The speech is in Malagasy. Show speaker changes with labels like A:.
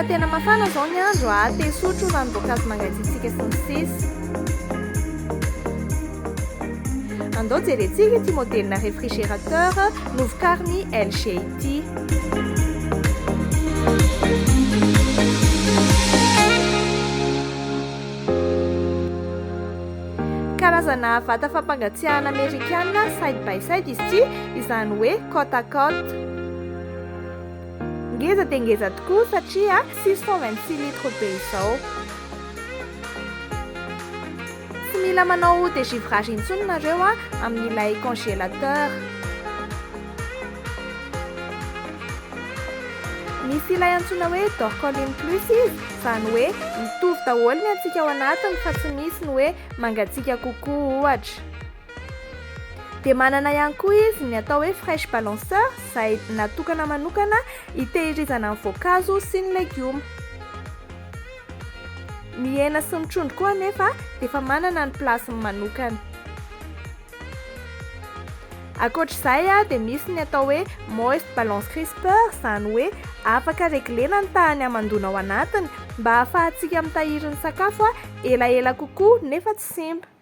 A: ka tena mafana zao ny andro tesotro ranom-boankazo mangatsiatsika sy ny sisy. Andao jerentsika ity modelina réfrigérateur novokariny LG ity. Karazana vata fampangatsiahana amerikana side by side izy ity, izany hoe côte à côte. Ngeza dia ngeza tokoa satria 626 litres be izao. Tsy mila manao dégivrage intsony nareo amin'ilay congélateur. Misy ilay antsoina hoe dorcoline plus izy, izany hoe mitovy daholo ny antsika ao anatiny fa tsy misy ny hoe mangatsiaka kokoa ohatra. Dia manana ihany koa izy ny atao hoe fraîche balanceur izay natokana manokana hitehirizana ny voankazo sy ny legioma. Ny hena sy ny trondro koa nefa dia efa manana ny plasiny manokana. Ankoatr'izay dia misy ny atao hoe moist balance crisper, izany hoe afaka reglena ny tahany hamandona ao anatiny mba ahafahantsika mitahiry ny sakafo elaela kokoa nefa tsy simba.